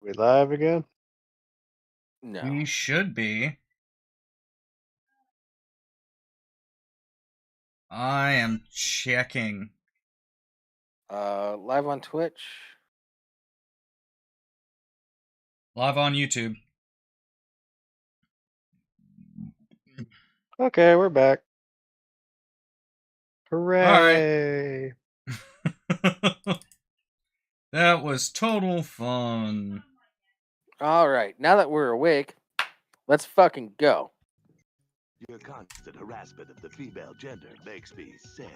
We live again? No. We should be. I am checking. Live on Twitch. Live on YouTube. Okay, we're back. Hooray! That was total fun. All right, now that we're awake, let's fucking go. Your constant harassment of the female gender makes me sick.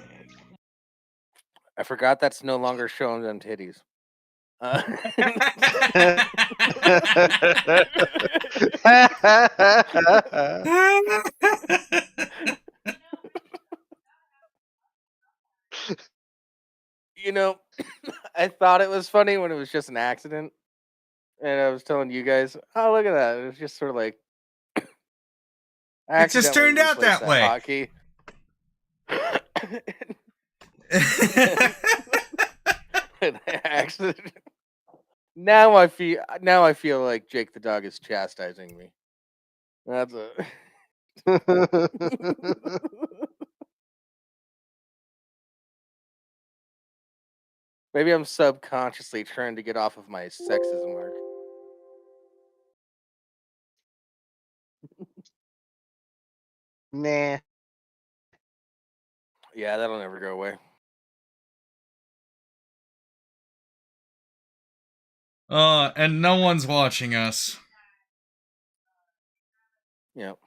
I forgot that's no longer showing them titties. You know, I thought it was funny when it was just an accident. And I was telling you guys, oh, look at that. It was just sort of like... It just turned out that way. Hotkey. Accident. Now I feel like Jake the dog is chastising me. That's a... Maybe I'm subconsciously trying to get off of my sexism mark. Nah. Yeah, that'll never go away. And no one's watching us. Yep.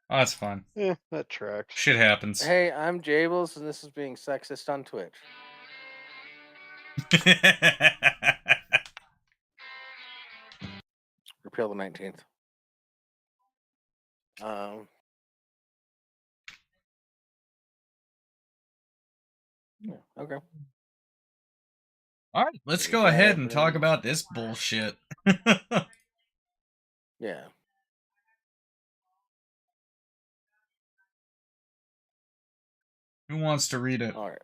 Oh, that's fine. Yeah, that tracks. Shit happens. Hey, I'm Jables, and this is being sexist on Twitch. Repeal the 19th. Yeah, okay. All right, let's go ahead and talk about this bullshit. Yeah. Who wants to read it? All right.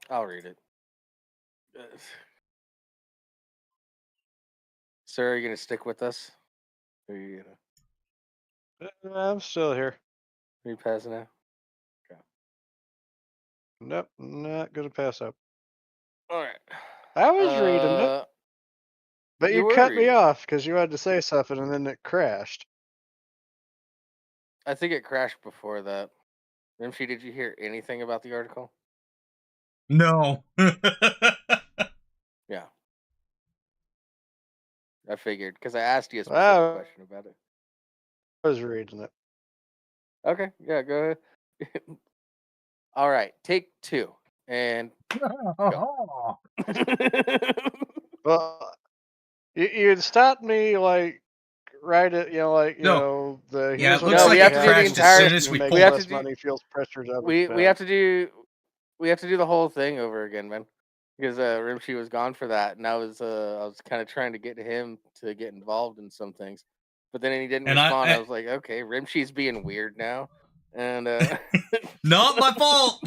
I'll read it. Sir, are you going to stick with us? Or are you gonna... I'm still here. Are you passing out? Okay. Nope, not gonna pass up. All right. I was reading it. But you cut me off because you had to say something and then it crashed. I think it crashed before that. Rimshee, did you hear anything about the article? No. Yeah. I figured, because I asked you a specific question about it. I was reading it. Okay, yeah, go ahead. All right, take 2. And go. Well, you'd stopped me like right at like no. the yeah. It looks like it crashed as soon as we pulled. We have to do money feels pressured out. We have to do the whole thing over again, man. Because Rimshee was gone for that, and I was kind of trying to get him to get involved in some things, but then he didn't respond. I was like, okay, Rimshee's being weird now, and not my fault.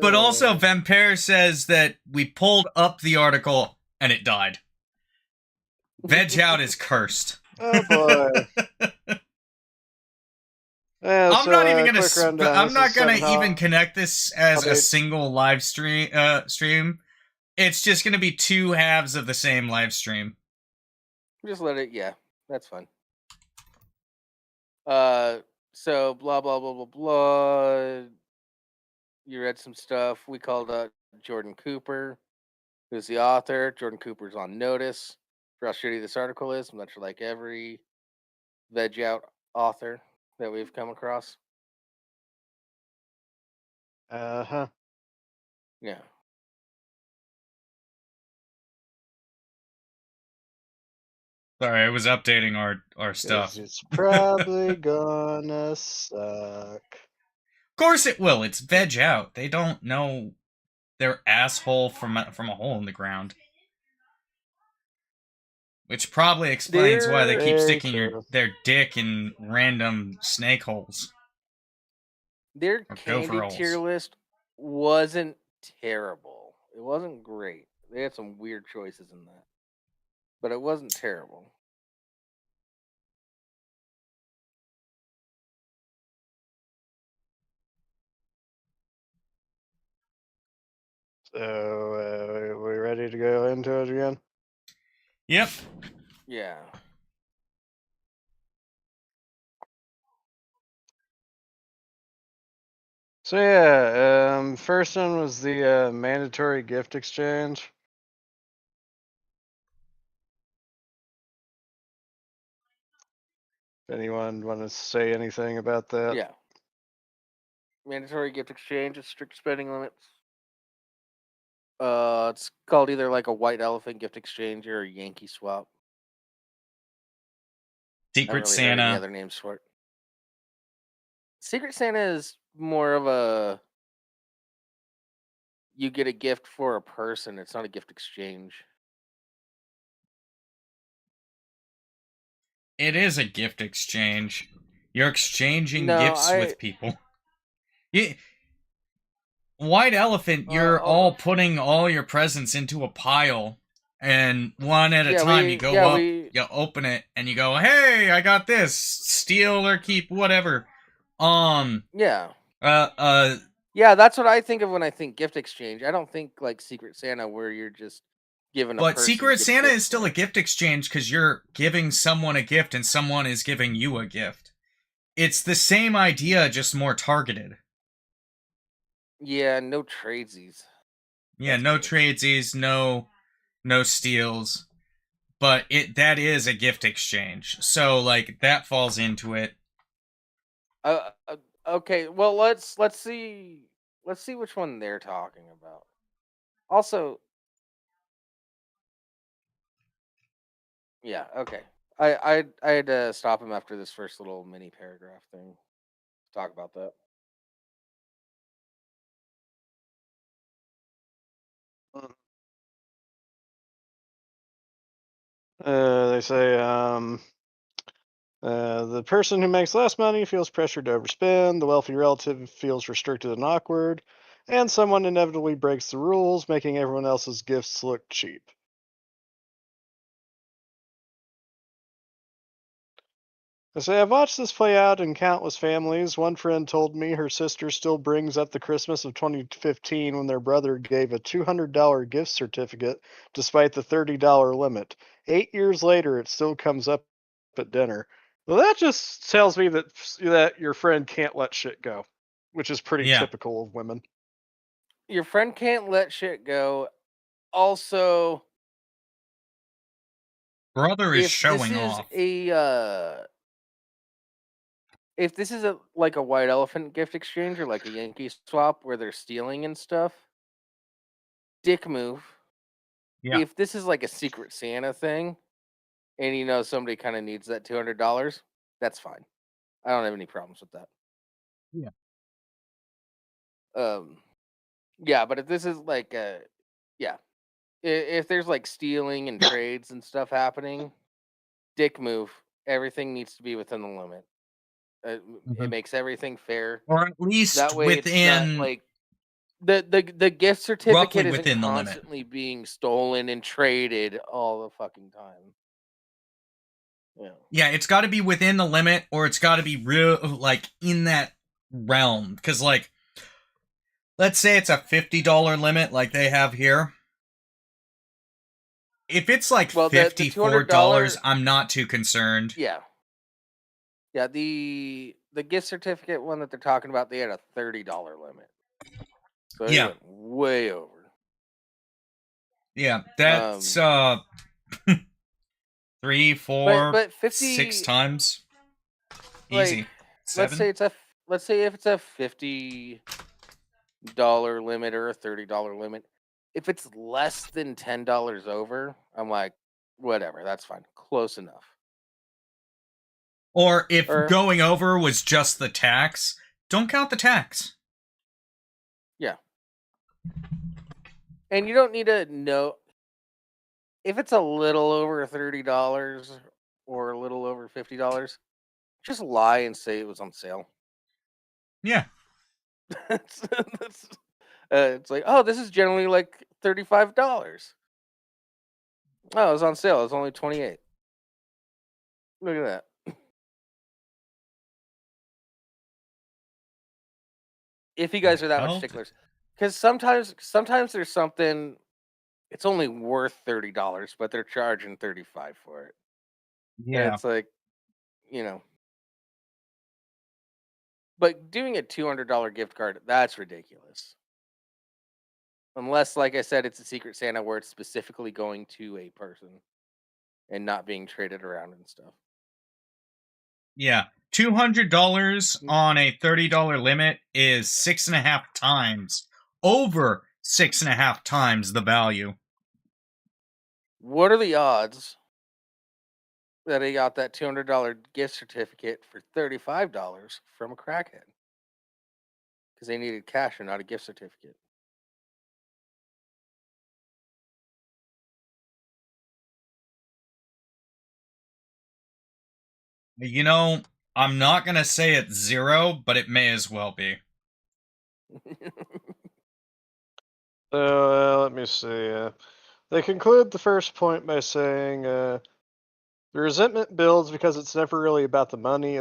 But also, Vampire says that we pulled up the article and it died. Veg Out is cursed. Oh boy. Yeah, I'm not even gonna. I'm not gonna even connect this as a single live stream. It's just gonna be 2 halves of the same live stream. Just let it. Yeah, that's fine. So blah blah blah blah blah. You read some stuff. We called Jordan Cooper, who's the author. Jordan Cooper's on notice for how shitty this article is. Much like every Veg Out author that we've come across. Uh-huh. Yeah. Sorry, I was updating our stuff. It's probably gonna suck. Of course it will. It's Veg Out. They don't know their asshole from a hole in the ground. Which probably explains why they keep sticking their dick in random snake holes. Their candy tier list wasn't terrible. It wasn't great. They had some weird choices in that, but it wasn't terrible. So, we ready to go into it again? Yep. Yeah. So yeah, first one was the mandatory gift exchange. Anyone want to say anything about that? Yeah. Mandatory gift exchange with strict spending limits. It's called either like a white elephant gift exchange or a Yankee swap. I Secret haven't really heard any Santa. other names for it. Secret Santa is more of a you get a gift for a person. It's not a gift exchange. It is a gift exchange. You're exchanging No, gifts with people. White elephant, you're all putting all your presents into a pile, and one at a time you go up, you open it, and you go, "Hey, I got this. Steal or keep, whatever." Yeah. Yeah, that's what I think of when I think gift exchange. I don't think like Secret Santa where you're just giving a person. But Secret Santa is still a gift exchange because you're giving someone a gift and someone is giving you a gift. It's the same idea, just more targeted. Yeah, no tradesies. Yeah, no tradesies, no steals. But that is a gift exchange. So like that falls into it. Okay, well let's see which one they're talking about. Also, yeah, okay. I had to stop him after this first little mini paragraph thing to talk about that. They say the person who makes less money feels pressured to overspend, the wealthy relative feels restricted and awkward, and someone inevitably breaks the rules, making everyone else's gifts look cheap. I say, I've watched this play out in countless families. One friend told me her sister still brings up the Christmas of 2015 when their brother gave a $200 gift certificate despite the $30 limit. 8 years later, it still comes up at dinner. Well, that just tells me that your friend can't let shit go, which is pretty typical of women. Your friend can't let shit go. Also, brother is showing off. If this is like a white elephant gift exchange or like a Yankee swap where they're stealing and stuff, dick move. Yeah. If this is like a Secret Santa thing, and somebody kind of needs that $200, that's fine. I don't have any problems with that. Yeah. Yeah, but if this is like if there's like stealing and trades and stuff happening, dick move. Everything needs to be within the limit. It makes everything fair, or at least that way within. It's not like the gift certificate isn't constantly being stolen and traded all the fucking time. Yeah, it's got to be within the limit, or it's got to be real, like in that realm. Because, like, let's say it's a $50 limit, like they have here. If it's like $54, I'm not too concerned. Yeah. Yeah, the gift certificate one that they're talking about, they had a $30 limit. So they went way over. Yeah, that's 3, 4, but 50, 6 times. Easy. Like, 7? let's say if it's a $50 limit or a $30 limit, if it's less than $10 over, I'm like, whatever, that's fine, close enough. Or if going over was just the tax, don't count the tax. Yeah. And you don't need to know if it's a little over $30 or a little over $50. Just lie and say it was on sale. Yeah. It's like, oh, this is generally like $35. Oh, it was on sale. It was only $28. Look at that. If you guys are that much sticklers, because sometimes there's something, it's only worth $30, but they're charging $35 for it. Yeah, and it's like, but doing a $200 gift card, that's ridiculous. Unless, like I said, it's a Secret Santa where it's specifically going to a person and not being traded around and stuff. Yeah. $200 on a $30 limit is 6.5 times, over 6.5 times the value. What are the odds that he got that $200 gift certificate for $35 from a crackhead? Because they needed cash and not a gift certificate. You know, I'm not going to say it's 0, but it may as well be. So, let me see. They conclude the first point by saying the resentment builds because it's never really about the money.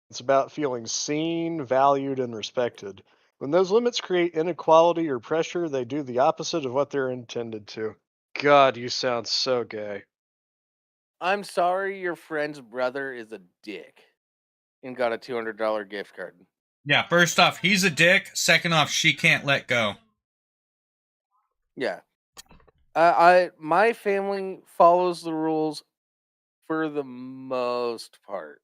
It's about feeling seen, valued, and respected. When those limits create inequality or pressure, they do the opposite of what they're intended to. God, you sound so gay. I'm sorry your friend's brother is a dick and got a $200 gift card. Yeah, first off, he's a dick. Second off, she can't let go. Yeah. My family follows the rules for the most part.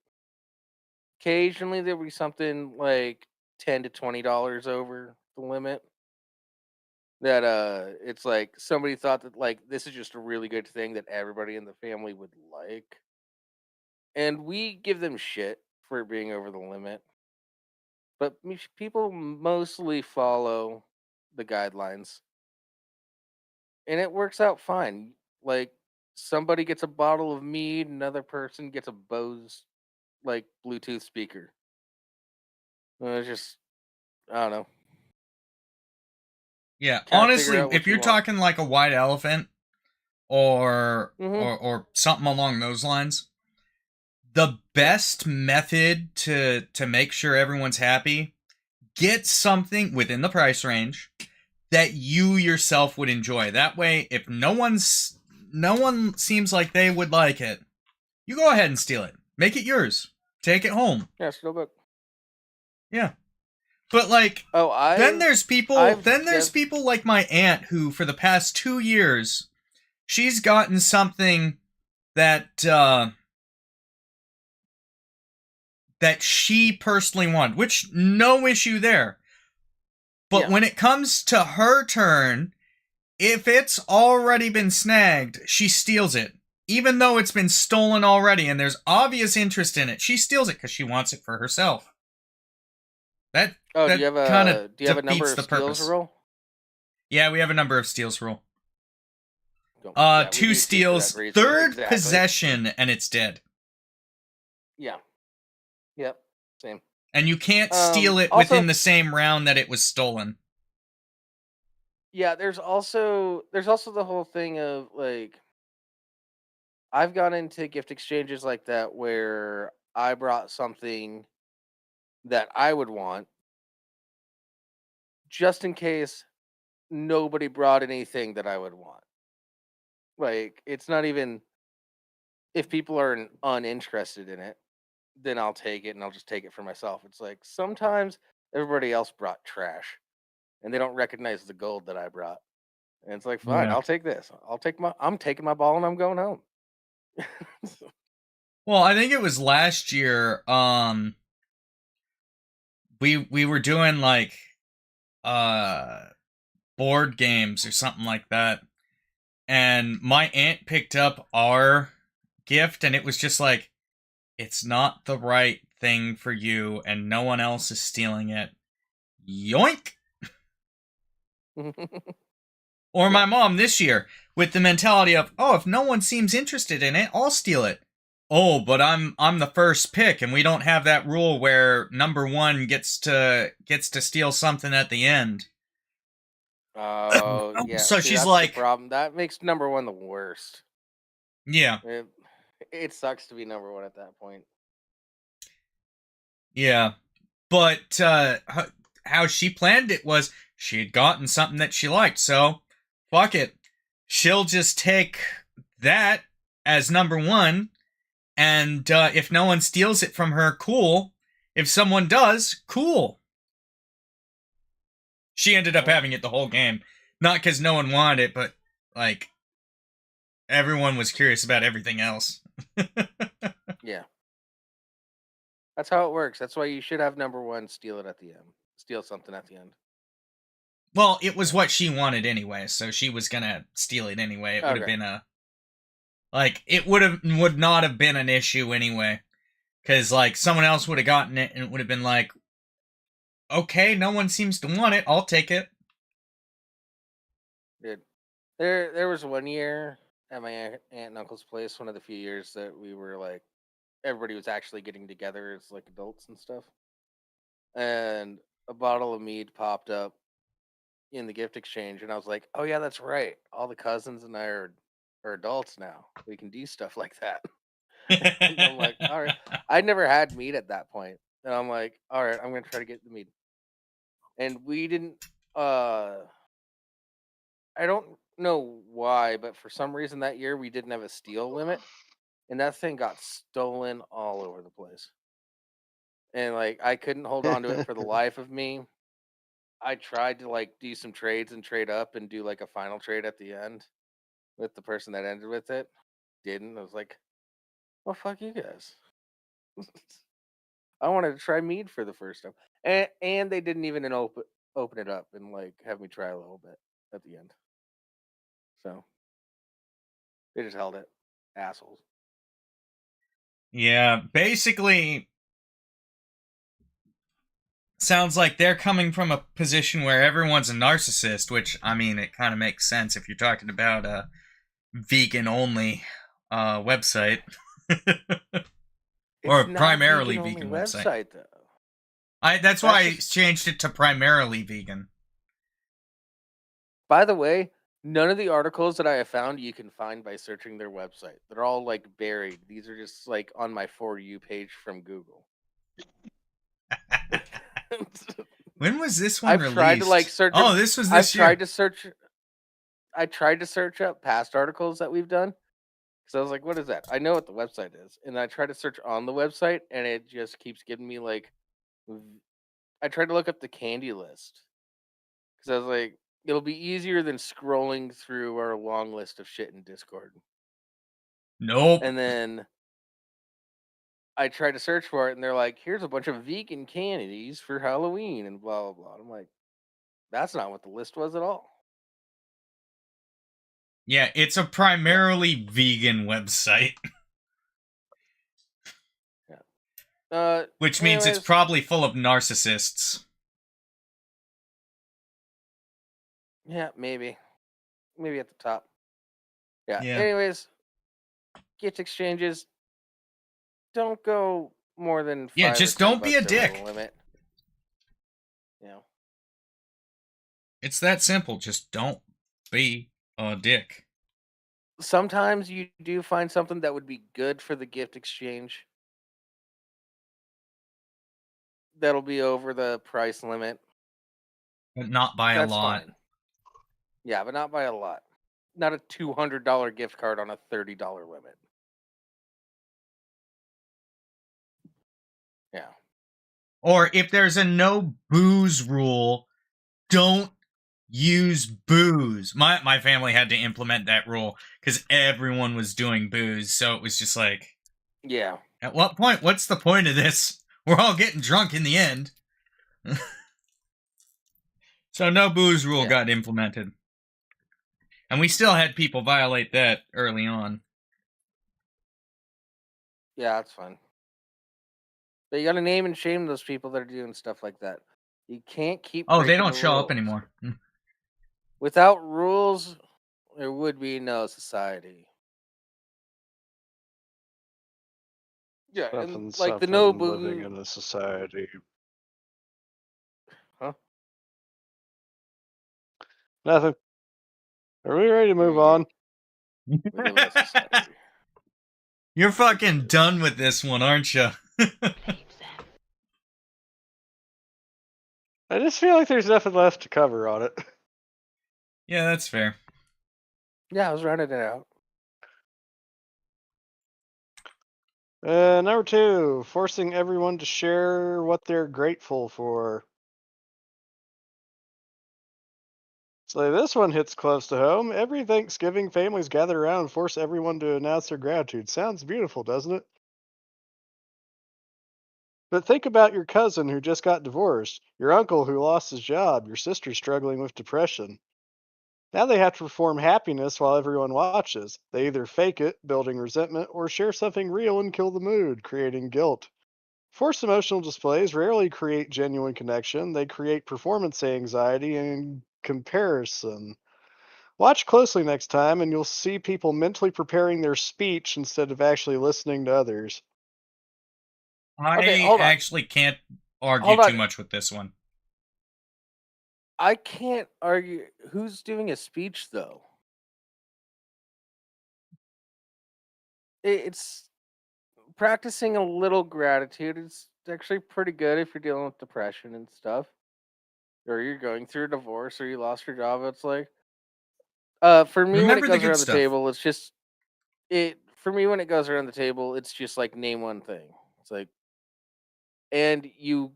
Occasionally there'll be something like $10 to $20 over the limit. That it's like somebody thought that like this is just a really good thing that everybody in the family would like. And we give them shit for being over the limit. But people mostly follow the guidelines. And it works out fine. Like somebody gets a bottle of mead, another person gets a Bose like Bluetooth speaker. It's just, I don't know. Yeah, Kinda honestly, figure out what if you you're want. talking like a white elephant or Mhm. or something along those lines, the best method to make sure everyone's happy, get something within the price range that you yourself would enjoy. That way, if no one seems like they would like it, you go ahead and steal it. Make it yours. Take it home. Yeah, still good. Yeah. But like, then there's people like my aunt who for the past 2 years she's gotten something that that she personally wanted, which no issue there. But when it comes to her turn, if it's already been snagged, she steals it. Even though it's been stolen already and there's obvious interest in it, she steals it because she wants it for herself. Do you have a number of steals rule? Yeah, we have a number of steals rule. 2 steals, third possession, and it's dead. Yeah. Yep. Same. And you can't steal it within the same round that it was stolen. Yeah, there's also the whole thing of like I've gone into gift exchanges like that where I brought something that I would want just in case nobody brought anything that I would want. Like it's not even if people are uninterested in it, then I'll take it and I'll just take it for myself. It's like sometimes everybody else brought trash and they don't recognize the gold that I brought. And it's like, fine, I'll take this. I'm taking my ball and I'm going home. Well, I think it was last year, we were doing like board games or something like that. And my aunt picked up our gift and it was just like, it's not the right thing for you and no one else is stealing it. Yoink! Or my mom this year with the mentality of, oh, if no one seems interested in it, I'll steal it. Oh, but I'm the first pick and we don't have that rule where number 1 gets to steal something at the end. Oh, yeah. So she's like, the problem. That makes number 1 the worst. Yeah. It sucks to be number one at that point. Yeah. But how she planned it was she had gotten something that she liked, so fuck it. She'll just take that as number one, and if no one steals it from her, cool. If someone does, cool. She ended up having it the whole game. Not because no one wanted it, but, like, everyone was curious about everything else. Yeah. That's how it works. That's why you should have number one steal it at the end. Steal something at the end. Well, it was what she wanted anyway, so she was gonna steal it anyway. It would have been it would not have been an issue anyway. Because, like, someone else would have gotten it, and it would have been like, okay, no one seems to want it, I'll take it. Dude, there was one year at my aunt and uncle's place, one of the few years that we were, like, everybody was actually getting together as, like, adults and stuff. And a bottle of mead popped up in the gift exchange, and I was like, oh yeah, that's right, all the cousins and I are adults now, we can do stuff like that. And I'm like, all right. I'd never had mead at that point, and I'm like, all right, I'm gonna try to get the mead. And we didn't I don't know why, but for some reason that year we didn't have a steal limit, and that thing got stolen all over the place. And, like, I couldn't hold on to it for the life of me. I tried to, like, do some trades and trade up and do, like, a final trade at the end with the person that ended with it. Didn't. I was like, well, fuck you guys. I wanted to try mead for the first time. And they didn't even open it up and, like, have me try a little bit at the end. So they just held it. Assholes. Yeah, basically, sounds like they're coming from a position where everyone's a narcissist, which, I mean, it kind of makes sense if you're talking about a vegan-only website. Or a primarily vegan website. Though. That's why I changed it to primarily vegan. By the way, none of the articles that I have found you can find by searching their website. They're all, like, buried. These are just, like, on my For You page from Google. When was this one released? I've tried to, like, search. Oh, this was this year. I tried to search up past articles that we've done. So I was like, what is that? I know what the website is. And I tried to search on the website, and it just keeps giving me, like, I tried to look up the candy list. Because I was like, it'll be easier than scrolling through our long list of shit in Discord. Nope. And then I tried to search for it, and they're like, here's a bunch of vegan candies for Halloween and blah, blah, blah. I'm like, that's not what the list was at all. Yeah, it's a primarily vegan website. Yeah. Which means it's probably full of narcissists. Yeah, maybe. Maybe at the top. Yeah. Anyways, gift exchanges. Don't go more than 5 Yeah, just don't be a dick. Limit. Yeah. It's that simple. Just don't be a dick. Sometimes you do find something that would be good for the gift exchange. That'll be over the price limit. But not by a lot. Fine. Yeah, but not by a lot. Not a $200 gift card on a $30 limit. Yeah. Or if there's a no booze rule, don't use booze. My family had to implement that rule because everyone was doing booze, so it was just like, yeah. At what point? What's the point of this? We're all getting drunk in the end. So no booze rule got implemented. And we still had people violate that early on. Yeah, that's fine. But you gotta name and shame those people that are doing stuff like that. You can't keep. Oh, they don't show up anymore. Without rules, there would be no society. Yeah, and, like the no booze. Living in a society. Huh? Nothing. Are we ready to move on? We live in a society. You're fucking done with this one, aren't you? I just feel like there's nothing left to cover on it. Yeah, that's fair. Yeah, I was running it out. Number 2, forcing everyone to share what they're grateful for. So this one hits close to home. Every Thanksgiving, families gather around and force everyone to announce their gratitude. Sounds beautiful, doesn't it? But think about your cousin who just got divorced, your uncle who lost his job, your sister struggling with depression. Now they have to perform happiness while everyone watches. They either fake it, building resentment, or share something real and kill the mood, creating guilt. Forced emotional displays rarely create genuine connection. They create performance anxiety and comparison. Watch closely next time, and you'll see people mentally preparing their speech instead of actually listening to others. Okay, I hold on. actually can't argue too much with this one. I can't argue. Who's doing a speech, though? It's practicing a little gratitude. It's actually pretty good if you're dealing with depression and stuff, or you're going through a divorce, or you lost your job. It's like, for me, when it Remember the goes good around the stuff. table, it's just it. For me, when it goes around the table, it's just like name one thing. It's like, and you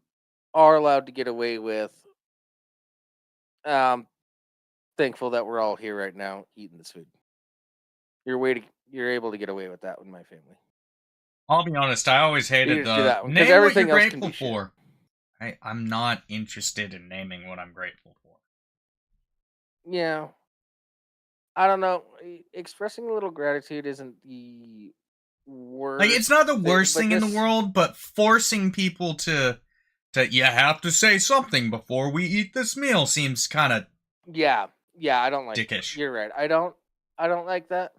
are allowed to get away with. Thankful that we're all here right now eating this food. You're able to get away with that with my family. I'll be honest, I always hated just do the that one, 'cause name what you're everything else can grateful be shit. for. I'm not interested in naming what I'm grateful for. Yeah. I don't know. Expressing a little gratitude isn't the worst. Like, it's not the thing, worst but thing in the world, but forcing people to you have to say something before we eat this meal seems kind of Yeah, I don't like dickish. You're right. I don't like that.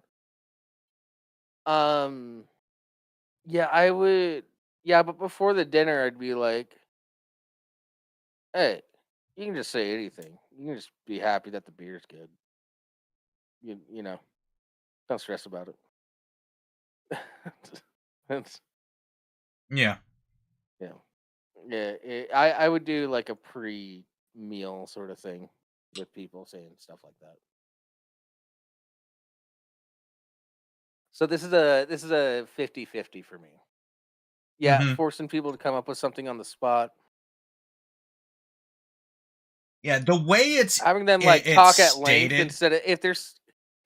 Yeah, I would. Yeah, but before the dinner, I'd be like, "Hey, you can just say anything. You can just be happy that the beer's good. You know, don't stress about it." That's Yeah. yeah, yeah. I would do like a pre-meal sort of thing with people saying stuff like that. So this is a 50-50 for me. Yeah, Mm-hmm. forcing people to come up with something on the spot. Yeah, the way it's Having them it's talk at length stated. instead of if there's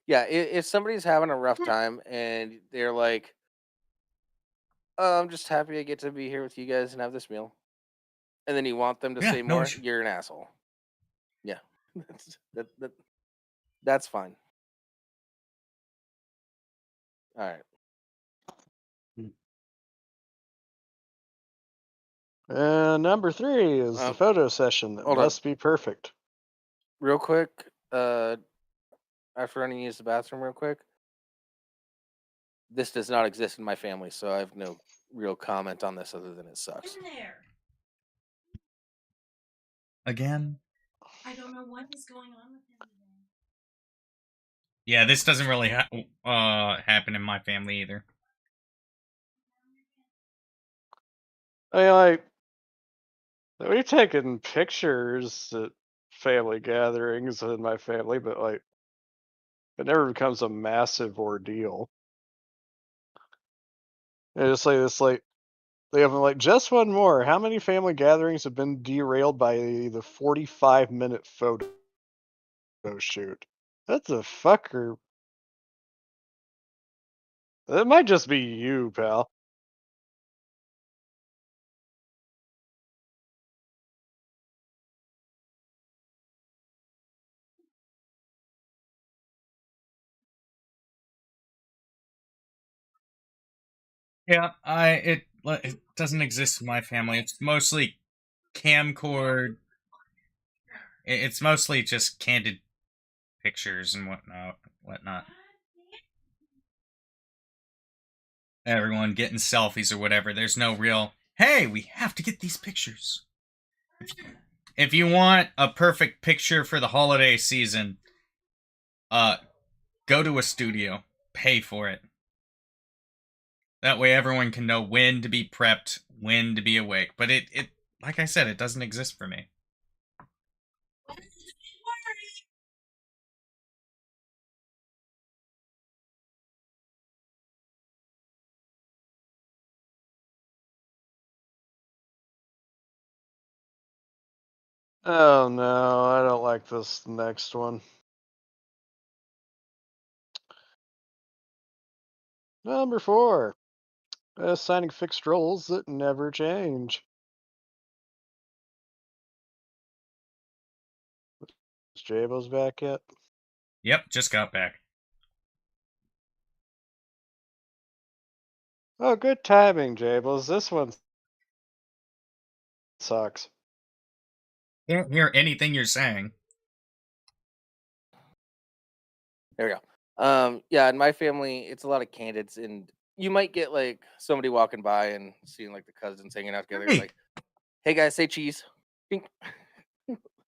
if somebody's having a rough time and they're like, "Oh, I'm just happy I get to be here with you guys and have this meal," and then you want them to Yeah, say no more, issue. you're an asshole. Yeah, that's fine. All right. And number 3 is the photo session that Hold on. must be perfect. Real quick, after running to use the bathroom real quick. This does not exist in my family, so I have no real comment on this other than it sucks. In there. Again? I don't know what is going on with him today. Yeah, this doesn't really happen in my family either. I mean, like, we've taken pictures at family gatherings in my family, but like, it never becomes a massive ordeal. And it's like this, like they have like just one more. How many family gatherings have been derailed by the 45-minute photo shoot? That's a fucker. It might just be you, pal. Yeah, it doesn't exist in my family. It's mostly camcord. It's mostly just candid pictures and whatnot. Everyone getting selfies or whatever. There's no real, hey, we have to get these pictures. If you want a perfect picture for the holiday season, go to a studio, pay for it. That way everyone can know when to be prepped, when to be awake. But it like I said, it doesn't exist for me. Oh no, I don't like this next one. Number 4. Assigning fixed roles that never change. Is Jables back yet? Yep, just got back. Oh, good timing, Jables. This one sucks. Can't hear anything you're saying. There we go. Yeah, in my family, it's a lot of candidates, and you might get like somebody walking by and seeing like the cousins hanging out together, Hey. like, "Hey guys, say cheese." Bink.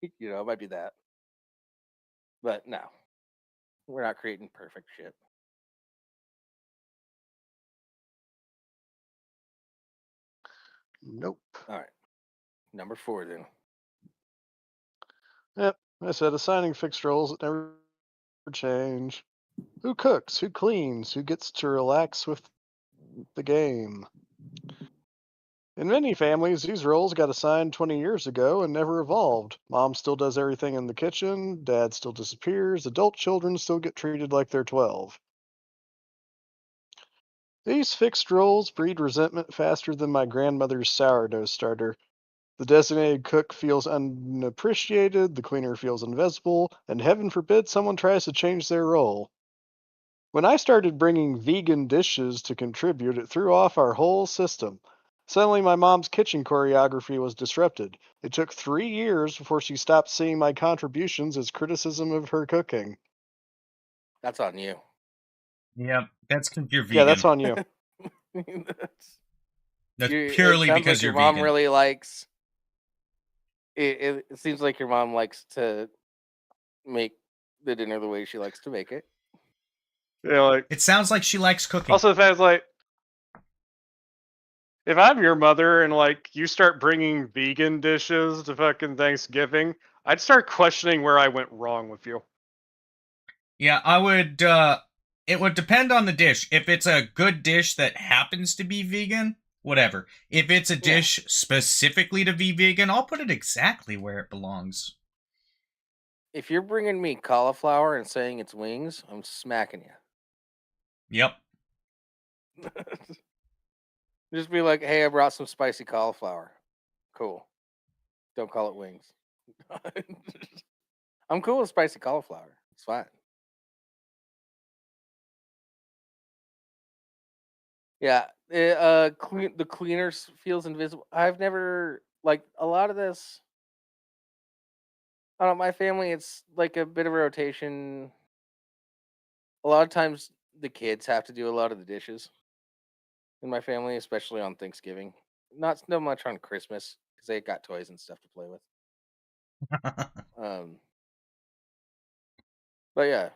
It might be that, but no, we're not creating perfect shit. Nope. All right, number 4 then. Yep, I said assigning fixed roles that never change. Who cooks? Who cleans? Who gets to relax with the game? In many families, these roles got assigned 20 years ago and never evolved. Mom still does everything in the kitchen, dad still disappears, adult children still get treated like they're 12. These fixed roles breed resentment faster than my grandmother's sourdough starter. The designated cook feels unappreciated, the cleaner feels invisible, and heaven forbid someone tries to change their role. When I started bringing vegan dishes to contribute, it threw off our whole system. Suddenly, my mom's kitchen choreography was disrupted. It took 3 years before she stopped seeing my contributions as criticism of her cooking. That's on you. Yep, that's because you're vegan. Yeah, that's on you. That's It purely sounds because like you're your mom vegan. really likes. It seems like your mom likes to make the dinner the way she likes to make it. Yeah, like It sounds like she likes cooking. also the fact is, like, if I'm your mother and like you start bringing vegan dishes to fucking Thanksgiving, I'd start questioning where I went wrong with you. Yeah, I would, it would depend on the dish. If it's a good dish that happens to be vegan, whatever. If it's a dish specifically to be vegan, I'll put it exactly where it belongs. If you're bringing me cauliflower and saying it's wings, I'm smacking you. Yep. Just be like, "Hey, I brought some spicy cauliflower." Cool. Don't call it wings. I'm cool with spicy cauliflower. It's fine. Yeah. The cleaner feels invisible. I've never like a lot of this. I don't know, my family, it's like a bit of a rotation. A lot of times the kids have to do a lot of the dishes in my family, especially on Thanksgiving. Not so much on Christmas because they got toys and stuff to play with. Um, but yeah,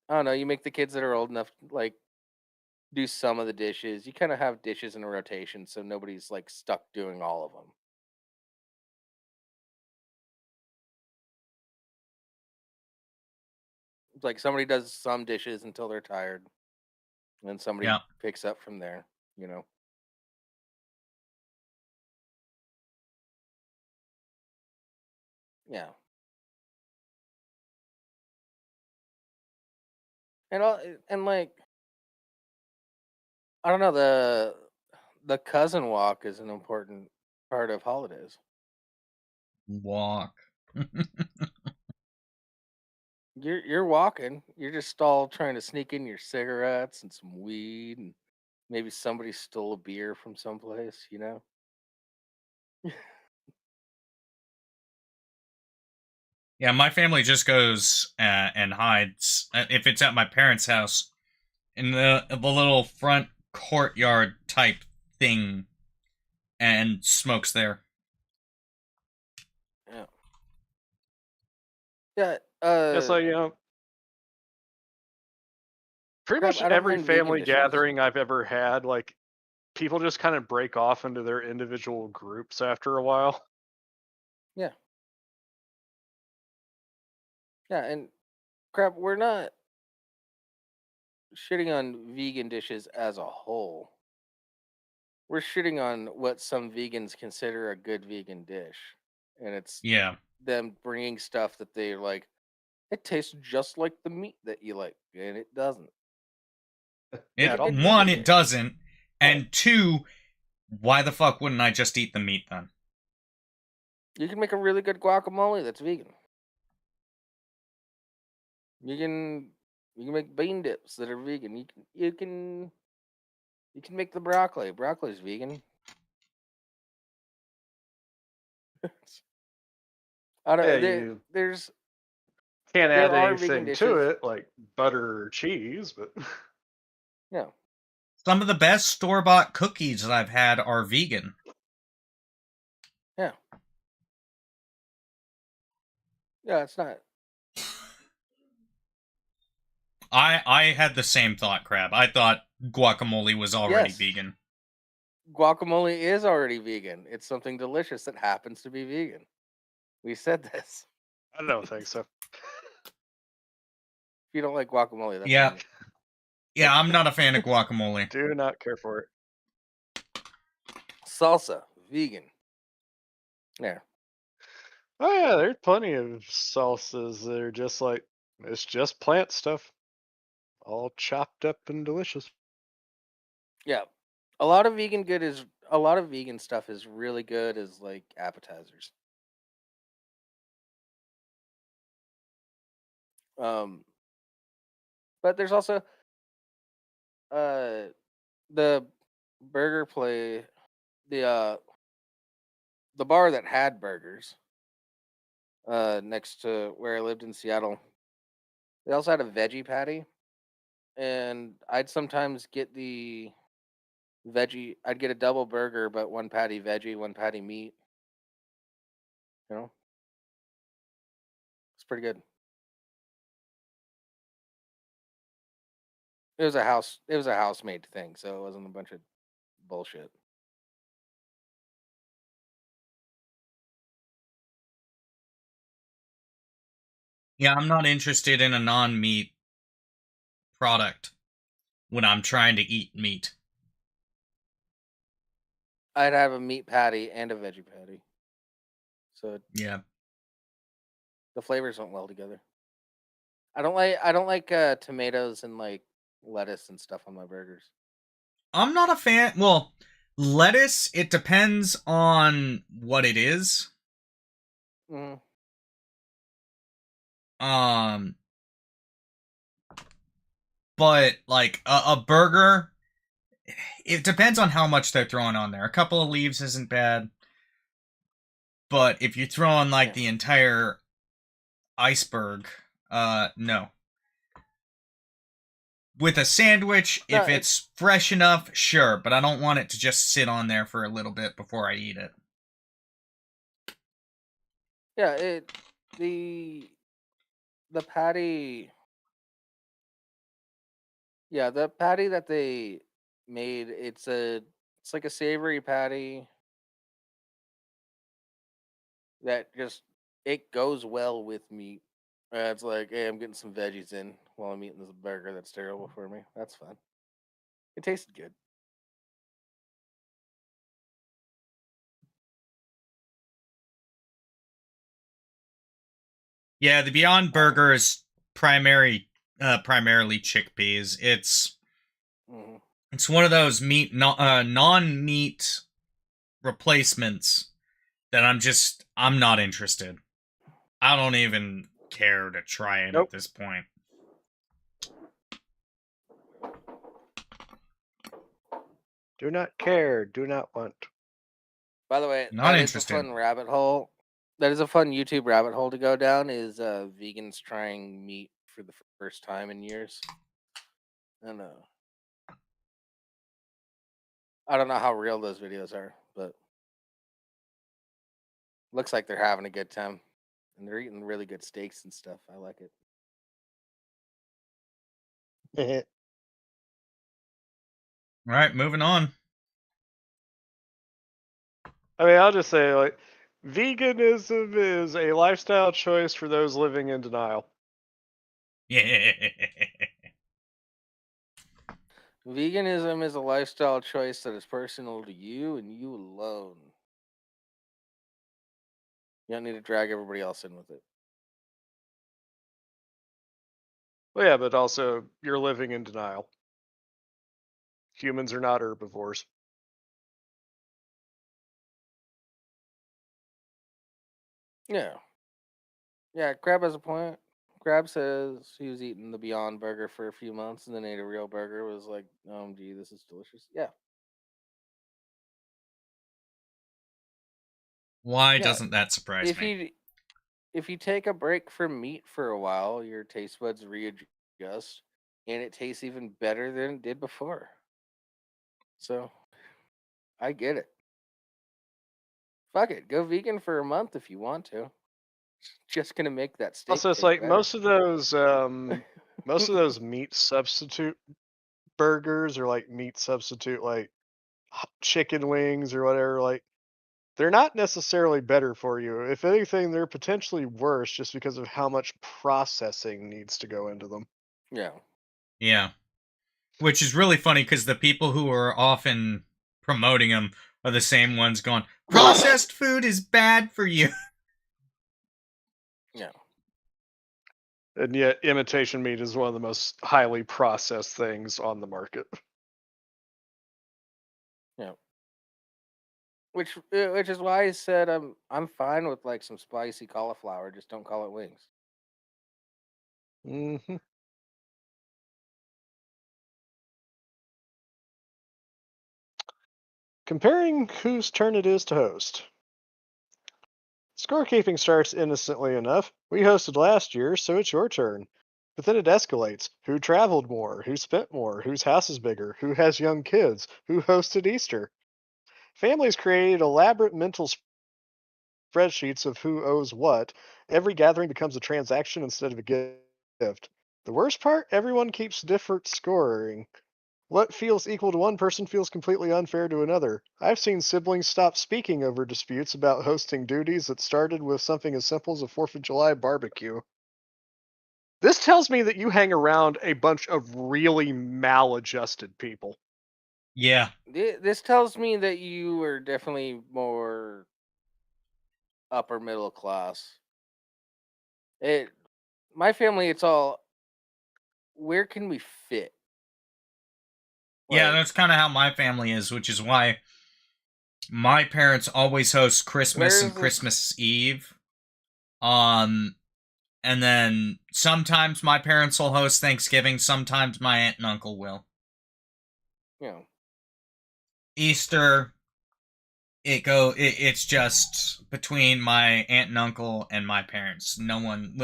I don't know. You make the kids that are old enough like do some of the dishes. You kind of have dishes in a rotation, so nobody's like stuck doing all of them. It's like somebody does some dishes until they're tired, and then somebody Yeah. picks up from there. You know. Yeah. And all and like I don't know, the cousin walk is an important part of holidays. Walk. You're walking. You're just all trying to sneak in your cigarettes and some weed, and maybe somebody stole a beer from someplace. You know. Yeah, my family just goes and hides. If it's at my parents' house, in the little front courtyard type thing, and smokes there. Yeah. Yeah. Yeah, so you know, Pretty Crap, much I don't every mind vegan family dishes. gathering I've ever had, like, people just kind of break off into their individual groups after a while. Yeah. Yeah, and crap, we're not shitting on vegan dishes as a whole. We're shitting on what some vegans consider a good vegan dish. And it's Yeah. them bringing stuff that they're like, it tastes just like the meat that you like, and it doesn't. It, At all. one, it doesn't, Oh. and two, why the fuck wouldn't I just eat the meat then? You can make a really good guacamole that's vegan. You can make bean dips that are vegan. You can make the broccoli. Broccoli's vegan. I Yeah, don't you there's can't there add are vegan anything to dishes. it, like butter or cheese, but Yeah. Some of the best store-bought cookies that I've had are vegan. Yeah. Yeah, it's not. I had the same thought, Crab. I thought guacamole was already Yes. vegan. Guacamole is already vegan. It's something delicious that happens to be vegan. We said this. I don't think so. If you don't like guacamole, that's Yeah. on you. Yeah, I'm not a fan of guacamole. Do not care for it. Salsa, vegan. Yeah. Oh yeah, there's plenty of salsas that are just like, it's just plant stuff, all chopped up and delicious. Yeah. A lot of vegan stuff is really good as like appetizers. But there's also the burger play the bar that had burgers next to where I lived in Seattle. They also had a veggie patty, and I'd sometimes get the veggie. I'd get a double burger, but one patty veggie, one patty meat. You know, it's pretty good. It was a house. It was a house-made thing, so it wasn't a bunch of bullshit. Yeah, I'm not interested in a non-meat product when I'm trying to eat meat. I'd have a meat patty and a veggie patty, so Yeah. the flavors went well together. I don't like tomatoes and like lettuce and stuff on my burgers. I'm not a fan. Well, lettuce, it depends on what it is. Mm-hmm. But like a burger, it depends on how much they're throwing on there. A couple of leaves isn't bad, but if you throw on like the entire iceberg, no. With a sandwich, No, if it's fresh enough, sure, but I don't want it to just sit on there for a little bit before I eat it. Yeah, the patty. Yeah, the patty that they made, it's like a savory patty that just it goes well with meat. It's like, hey, I'm getting some veggies in while I'm eating this burger that's terrible for me. That's fun. It tasted good. Yeah, the Beyond Burger is primarily chickpeas. Mm-hmm. It's one of those non-meat replacements that I'm not interested. I don't even care to try it at this point. Do not care, do not want. By the way, Not that interested. is a fun rabbit hole. That is a fun YouTube rabbit hole to go down. Is vegans trying meat for the first time in years? And I don't know how real those videos are, but looks like they're having a good time, and they're eating really good steaks and stuff. I like it. All right, moving on. I mean, I'll just say, like, veganism is a lifestyle choice for those living in denial. Yeah. Veganism is a lifestyle choice that is personal to you and you alone. You don't need to drag everybody else in with it. Well, yeah, but also, you're living in denial. Humans are not herbivores. Yeah. Yeah, Crab has a point. Crab says he was eating the Beyond Burger for a few months and then ate a real burger. Was like, gee, this is delicious. Yeah. Why Yeah. doesn't that surprise me? If you take a break from meat for a while, your taste buds readjust and it tastes even better than it did before. So I get it. Fuck it. Go vegan for a month if you want to. Just gonna make that steak Also, it's taste like better. most of those meat substitute burgers or like meat substitute like chicken wings or whatever, like they're not necessarily better for you. If anything, they're potentially worse just because of how much processing needs to go into them. Yeah. Yeah. Which is really funny because the people who are often promoting them are the same ones going, processed food is bad for you. Yeah. And yet, imitation meat is one of the most highly processed things on the market. Yeah. Which is why I said I'm fine with like some spicy cauliflower. Just don't call it wings. hmm Comparing whose turn it is to host. Scorekeeping starts innocently enough. We hosted last year, so it's your turn. But then it escalates. Who traveled more? Who spent more? Whose house is bigger? Who has young kids? Who hosted Easter? Families create elaborate mental spreadsheets of who owes what. Every gathering becomes a transaction instead of a gift. The worst part? Everyone keeps different scoring. What feels equal to one person feels completely unfair to another. I've seen siblings stop speaking over disputes about hosting duties that started with something as simple as a 4th of July barbecue. This tells me that you hang around a bunch of really maladjusted people. Yeah. This tells me that you are definitely more upper middle class. My family, it's all where can we fit? Yeah, Like, that's kind of how my family is, which is why my parents always host Christmas and where's this? Christmas Eve. And then sometimes my parents will host Thanksgiving, sometimes my aunt and uncle will. You know, Easter, it's just between my aunt and uncle and my parents. No one,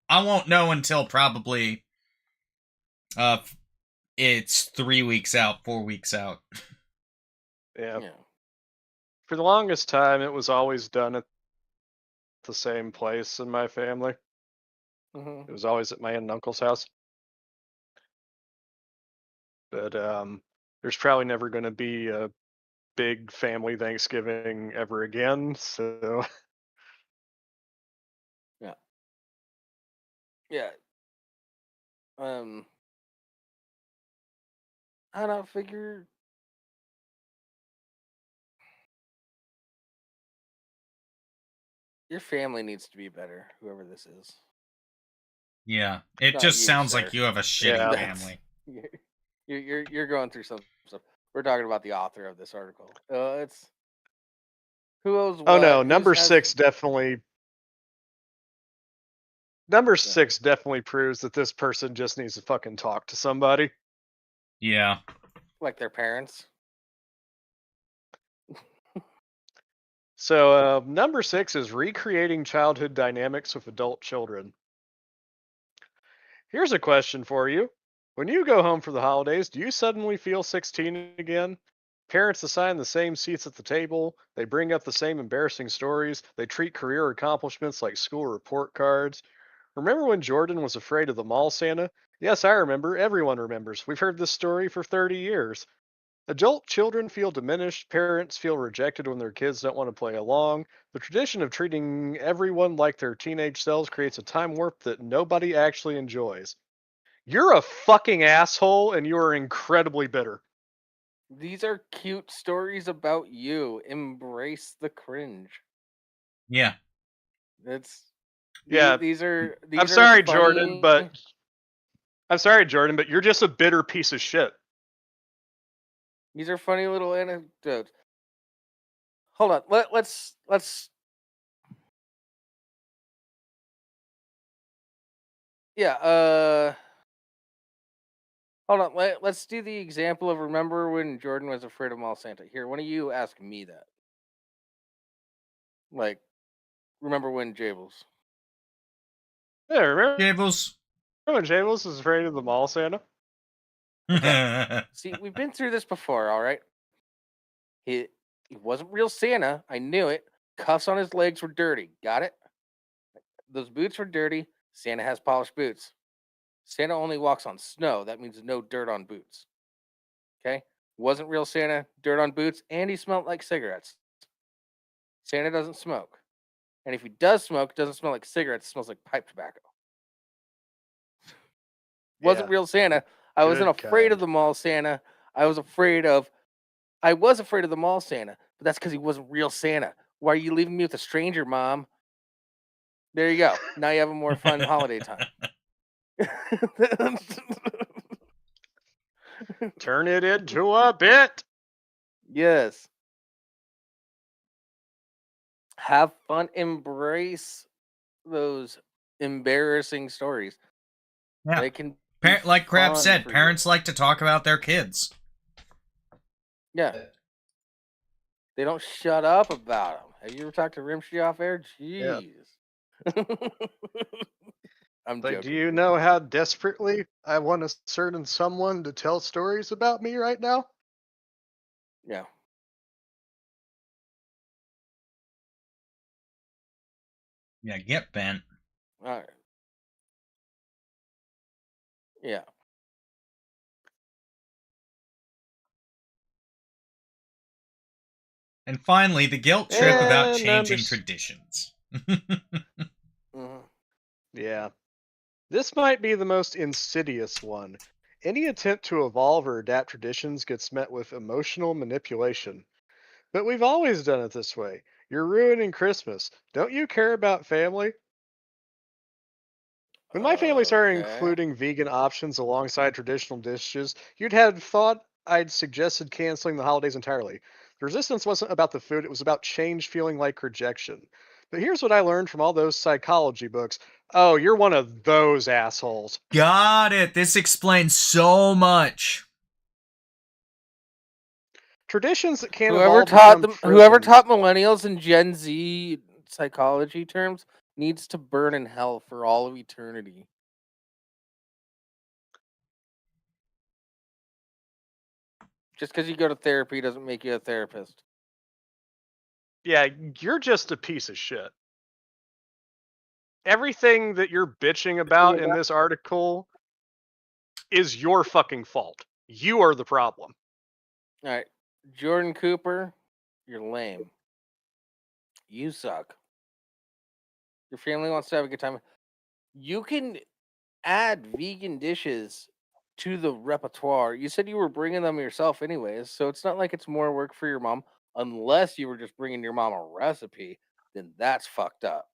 I won't know until probably it's 3 weeks out, 4 weeks out. Yeah. yeah. For the longest time, it was always done at the same place in my family. Mm-hmm. It was always at my aunt and uncle's house. But there's probably never going to be a big family Thanksgiving ever again. So Yeah. Yeah. Um, I don't figure. Your family needs to be better, whoever this is. Yeah, it Not just you, sounds sir. like you have a shitty Yeah. family. You're going through some stuff. We're talking about the author of this article. It's who owes what. Oh no, Who's number has, 6 definitely. Number Yeah. 6 definitely proves that this person just needs to fucking talk to somebody. Yeah. like their parents. So number 6 is recreating childhood dynamics with adult children. Here's a question for you. When you go home for the holidays, do you suddenly feel 16 again? Parents assign the same seats at the table. They bring up the same embarrassing stories. They treat career accomplishments like school report cards. Remember when Jordan was afraid of the mall Santa? Yes, I remember. Everyone remembers. We've heard this story for 30 years. Adult children feel diminished, parents feel rejected when their kids don't want to play along. The tradition of treating everyone like their teenage selves creates a time warp that nobody actually enjoys. You're a fucking asshole and you are incredibly bitter. These are cute stories about you. Embrace the cringe. Yeah. These are I'm funny. sorry, Jordan, but you're just a bitter piece of shit. These are funny little anecdotes. Hold on. Let's yeah, hold on. Let's do the example of remember when Jordan was afraid of Mall Santa. Here, why don't you ask me that? Like, remember when Jables? Yeah, remember Jables. when Jables was afraid of the Mall Santa? Okay. See, we've been through this before, all right? He wasn't real Santa. I knew it. Cuffs on his legs were dirty. Got it? Those boots were dirty. Santa has polished boots. Santa only walks on snow. That means no dirt on boots. Okay? Wasn't real Santa, dirt on boots, and he smelled like cigarettes. Santa doesn't smoke. And if he does smoke, it doesn't smell like cigarettes, it smells like pipe tobacco. Wasn't real Santa. I wasn't afraid of the mall Santa. I was afraid of the mall Santa, but that's because he wasn't real Santa. Why are you leaving me with a stranger, Mom? There you go. Now you have a more fun holiday time. Turn it into a bit. Yes. Have fun. Embrace those embarrassing stories. Yeah. They can like Crab said, parents like to talk about their kids. Yeah. They don't shut up about them. Have you ever talked to Rimshee off air? Jeez. Yeah. I'm joking. Do you know how desperately I want a certain someone to tell stories about me right now? Yeah. Yeah, get bent. All right. Yeah. And finally, the guilt trip about changing traditions. Yeah. This might be the most insidious one. Any attempt to evolve or adapt traditions gets met with emotional manipulation. But we've always done it this way. You're ruining Christmas. Don't you care about family? When my family started including vegan options alongside traditional dishes, you'd have thought I'd suggested canceling the holidays entirely. The resistance wasn't about the food, it was about change feeling like rejection. But here's what I learned from all those psychology books. Oh, you're one of those assholes. Got it. This explains so much. Traditions that can't whoever taught millennials and Gen Z psychology terms needs to burn in hell for all of eternity. Just because you go to therapy doesn't make you a therapist. Yeah, you're just a piece of shit. Everything that you're bitching about in this article is your fucking fault. You are the problem. All right. Jordan Cooper, you're lame. You suck. Your family wants to have a good time. You can add vegan dishes to the repertoire. You said you were bringing them yourself anyways, so it's not like it's more work for your mom unless you were just bringing your mom a recipe, then that's fucked up.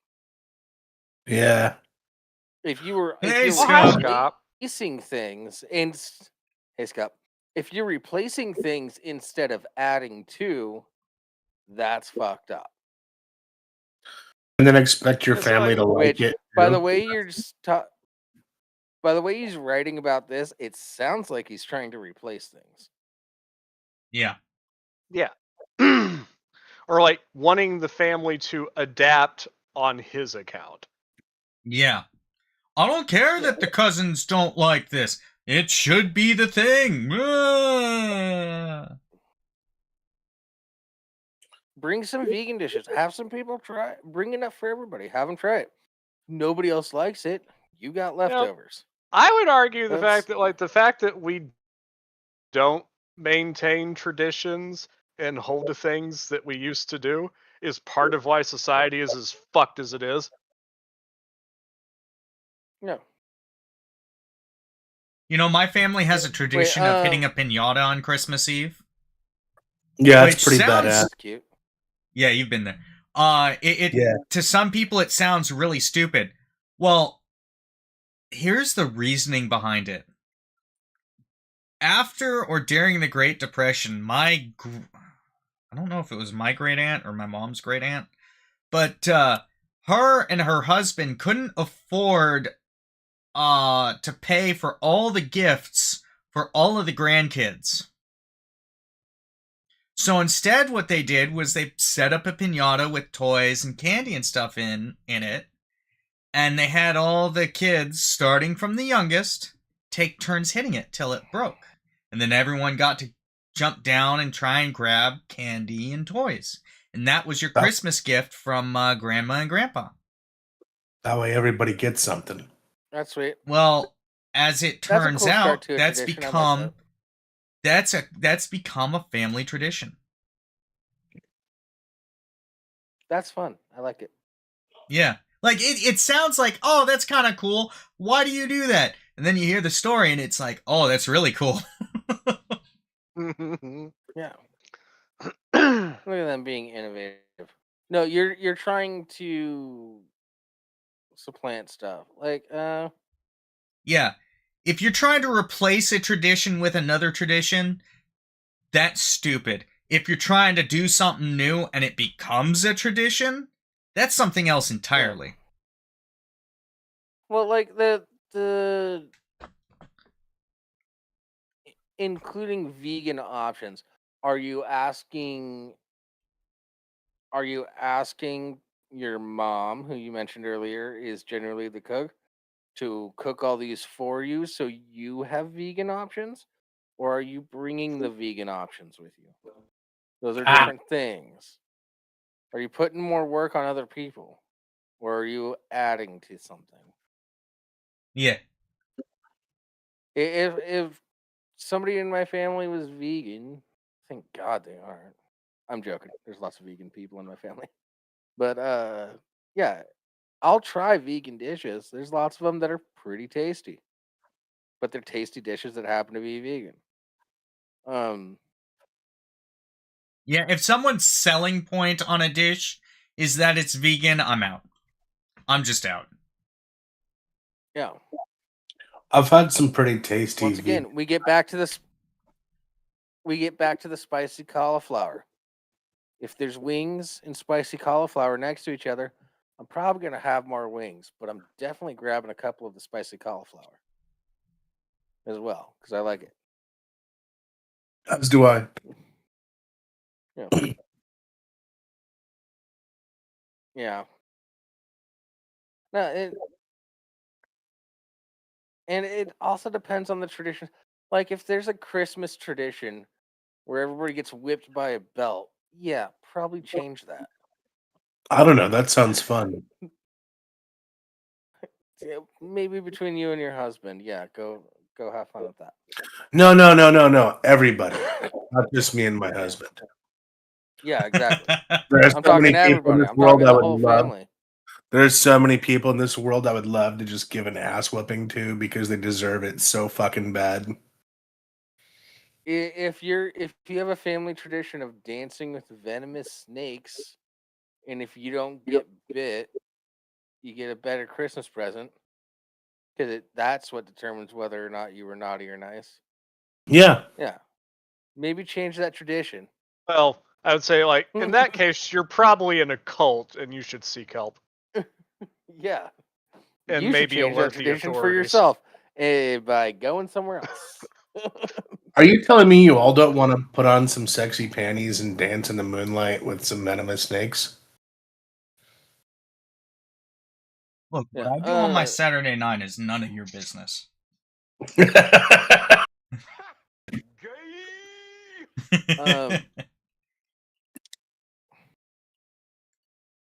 Yeah. If you were replacing things if you're replacing things instead of adding to, that's fucked up. And then expect your family to like it. By the way, by the way he's writing about this, it sounds like he's trying to replace things. Yeah. Yeah. Or like wanting the family to adapt on his account. Yeah. I don't care that the cousins don't like this. It should be the thing. Bring some vegan dishes. Have some people try it. Bring enough for everybody. Have them try it. Nobody else likes it. You got leftovers. I would argue the fact that we don't maintain traditions and hold to things that we used to do is part of why society is as fucked as it is. No. You know, my family has a tradition of hitting a piñata on Christmas Eve. Yeah, it's pretty badass. Cute. Yeah, you've been there. To some people it sounds really stupid. Well, here's the reasoning behind it. After or during the Great Depression, I don't know if it was my great aunt or my mom's great aunt, but her and her husband couldn't afford to pay for all the gifts for all of the grandkids. So instead what they did was they set up a piñata with toys and candy and stuff in it, and they had all the kids, starting from the youngest, take turns hitting it till it broke. And then everyone got to jump down and try and grab candy and toys. And that was your Christmas gift from Grandma and Grandpa. That way everybody gets something. That's sweet. Well, as it turns out, that's become a family tradition. That's fun. I like it. Yeah. Like, it sounds like, oh, that's kind of cool. Why do you do that? And then you hear the story, and it's like, oh, that's really cool. Yeah. Look at them being innovative. No, you're trying to supplant stuff. Like, yeah. If you're trying to replace a tradition with another tradition, that's stupid. If you're trying to do something new and it becomes a tradition, that's something else entirely. Well, like the including vegan options. Are you asking your mom, who you mentioned earlier is generally the cook, to cook all these for you so you have vegan options? Or are you bringing the vegan options with you? Those are different things. Are you putting more work on other people? Or are you adding to something? Yeah. If somebody in my family was vegan, thank God they aren't. I'm joking. There's lots of vegan people in my family. But yeah, I'll try vegan dishes. There's lots of them that are pretty tasty. But they're tasty dishes that happen to be vegan. Yeah, if someone's selling point on a dish is that it's vegan, I'm out. I'm just out. Yeah. I've had some pretty tasty. Once again, we get back to this. We get back to the spicy cauliflower. If there's wings and spicy cauliflower next to each other, I'm probably going to have more wings, but I'm definitely grabbing a couple of the spicy cauliflower as well, because I like it. As do I. Yeah. Yeah. No, it also depends on the tradition. Like, if there's a Christmas tradition where everybody gets whipped by a belt, yeah, probably change that. I don't know. That sounds fun. Yeah, maybe between you and your husband, yeah, go have fun with that. No. Everybody, not just me and my husband. Yeah, exactly. I'm talking to everybody. I'm talking the whole family. There's so many people in this world I would love to just give an ass whipping to because they deserve it so fucking bad. If you have a family tradition of dancing with venomous snakes, and if you don't get bit, you get a better Christmas present, because that's what determines whether or not you were naughty or nice. Yeah. Yeah. Maybe change that tradition. Well, I would say, like, in that case, you're probably in a cult and you should seek help. Yeah. And you maybe should change that tradition for yourself by going somewhere else. Are you telling me you all don't want to put on some sexy panties and dance in the moonlight with some venomous snakes? Look, what I do on my Saturday night is none of your business.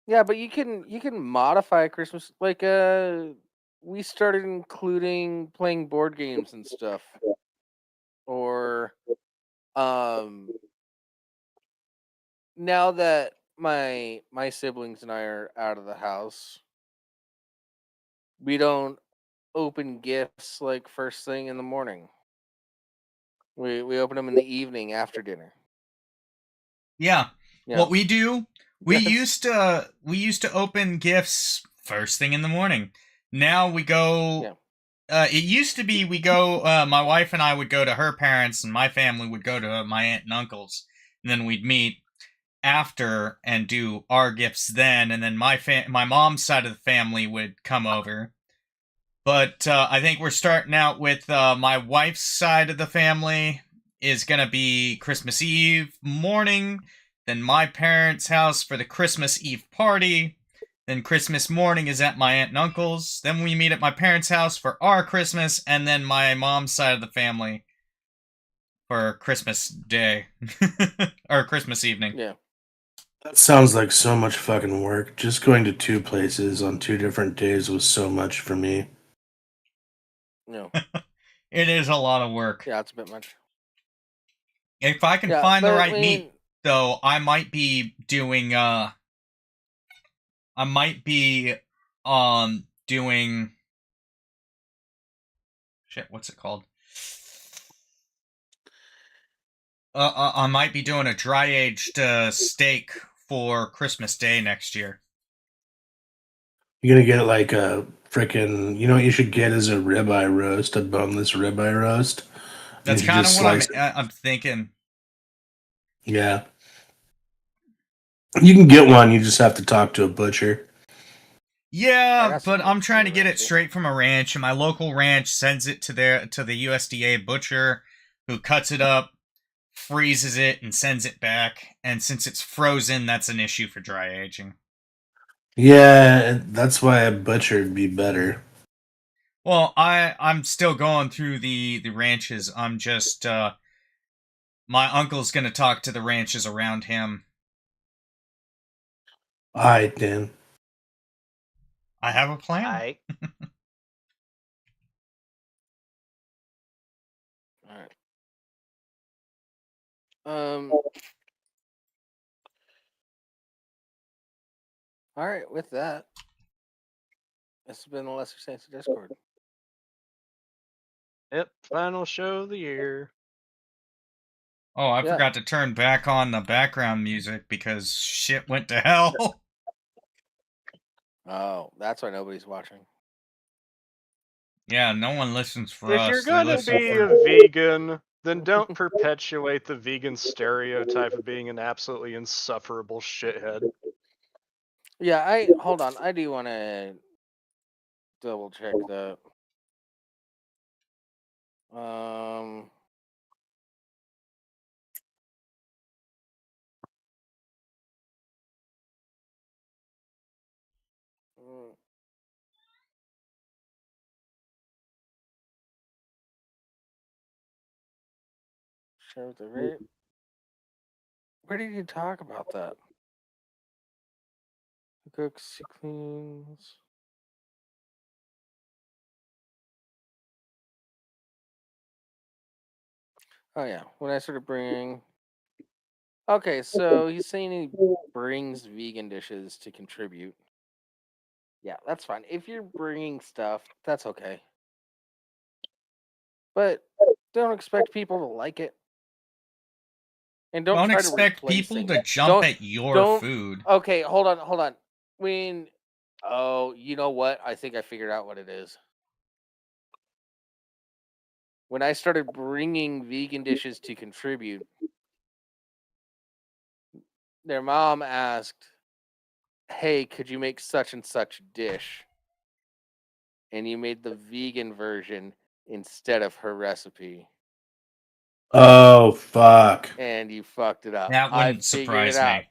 Yeah, but you can modify Christmas, like we started including playing board games and stuff, or Now that my siblings and I are out of the house, we don't open gifts like first thing in the morning. We open them in the evening after dinner. Yeah. What we do, we used to open gifts first thing in the morning. Now we go. It used to be we go. My wife and I would go to her parents, and my family would go to my aunt and uncle's, and then we'd meet after and do our gifts then, and then my mom's side of the family would come over. But I think we're starting out with my wife's side of the family is going to be Christmas Eve morning, then my parents' house for the Christmas Eve party, then Christmas morning is at my aunt and uncle's, then we meet at my parents' house for our Christmas, and then my mom's side of the family for Christmas Day. Or Christmas evening. Yeah. That sounds like so much fucking work. Just going to 2 places on 2 different days was so much for me. No. It is a lot of work. Yeah, it's a bit much. If I can find the right meat, though, I might be doing doing shit, what's it called? I might be doing a dry-aged steak for Christmas Day next year. You're gonna get like a frickin', you know what you should get is a ribeye roast, a boneless ribeye roast. That's kind of what I'm thinking. Yeah. You can get one, you just have to talk to a butcher. Yeah, but I'm trying to get it straight from a ranch, and my local ranch sends it to the USDA butcher, who cuts it up, freezes it, and sends it back. And since it's frozen, that's an issue for dry aging. Yeah, that's why a butcher would be better. Well, I'm still going through the ranches. I'm just my uncle's gonna talk to the ranches around him. Alright, then. I have a plan. Alright. Alright, with that, this has been the Lesser Saints of Discord. Yep, final show of the year. Oh, I forgot to turn back on the background music because shit went to hell. Oh, that's why nobody's watching. Yeah, no one listens for us. If you're gonna be a vegan, then don't perpetuate the vegan stereotype of being an absolutely insufferable shithead. Yeah, hold on. I do want to double check that. Show the rate. Where did you talk about that? He cooks, he cleans. Oh yeah, when I started bringing. Okay, so he's saying he brings vegan dishes to contribute. Yeah, that's fine. If you're bringing stuff, that's okay. But don't expect people to like it. And don't expect people to jump at your food. Okay, hold on. Oh, you know what? I think I figured out what it is. When I started bringing vegan dishes to contribute, their mom asked, "Hey, could you make such and such dish?" And you made the vegan version instead of her recipe. Oh, fuck. And you fucked it up. That wouldn't surprise me.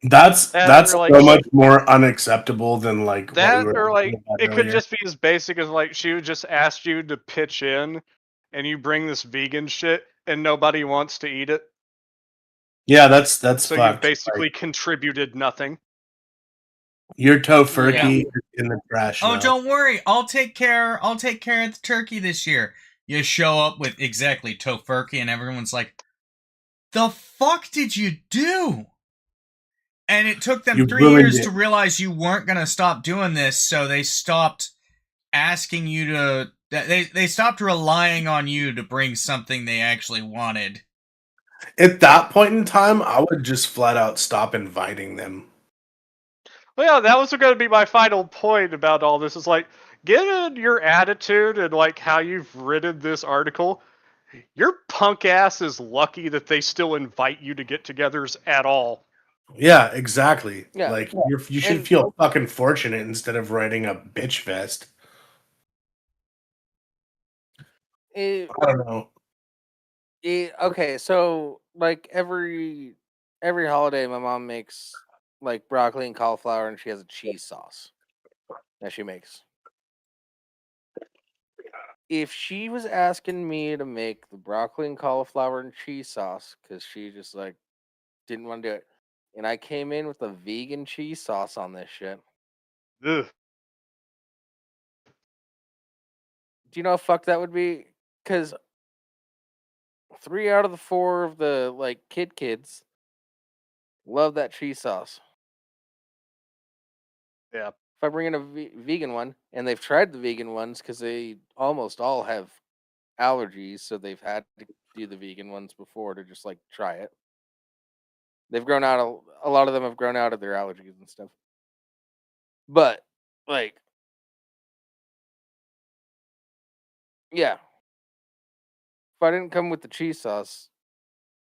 That's like, so much more unacceptable than like that, or like it could just be as basic as like she would just ask you to pitch in, and you bring this vegan shit, and nobody wants to eat it. Yeah, that's so fucked. You basically contributed nothing. Your tofurkey is in the trash. Oh, now. don't worry. I'll take care of the turkey this year. You show up with exactly tofurkey, and everyone's like, "The fuck did you do?" And it took them 3 years to realize you weren't gonna stop doing this, so they stopped asking you to. They stopped relying on you to bring something they actually wanted. At that point in time, I would just flat out stop inviting them. Well, yeah, that was going to be my final point about all this. Is like, given your attitude and like how you've written this article, your punk ass is lucky that they still invite you to get-togethers at all. Yeah, exactly. Yeah. Like you should feel fucking fortunate instead of writing a bitch fest. I don't know. Okay, so like every holiday, my mom makes like broccoli and cauliflower, and she has a cheese sauce that she makes. If she was asking me to make the broccoli and cauliflower and cheese sauce because she just like didn't want to do it, and I came in with a vegan cheese sauce on this shit, Ugh. do you know how fucked that would be? Because 3 out of the 4 of the like kids love that cheese sauce. Yeah. If I bring in a vegan one, and they've tried the vegan ones because they almost all have allergies, so they've had to do the vegan ones before to just like try it. They've grown out a lot of them have grown out of their allergies and stuff. But like, yeah, if I didn't come with the cheese sauce,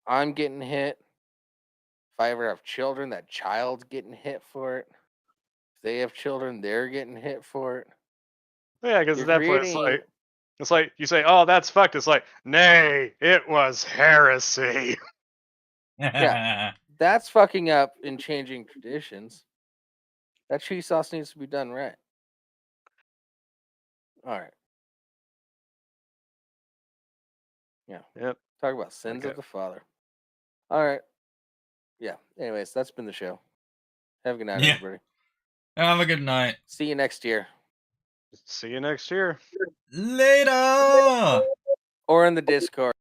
I'm getting hit. If I ever have children, that child's getting hit for it. If they have children, they're getting hit for it. Yeah, because at that point it's like you say, "Oh, that's fucked." It's like, nay, it was heresy. Yeah, that's fucking up and changing traditions. That cheese sauce needs to be done right. All right. Yeah. Yep. Talk about sins of the father. All right. Yeah. Anyways, that's been the show. Have a good night, everybody. Have a good night. See you next year. See you next year. Later. Or in the Discord.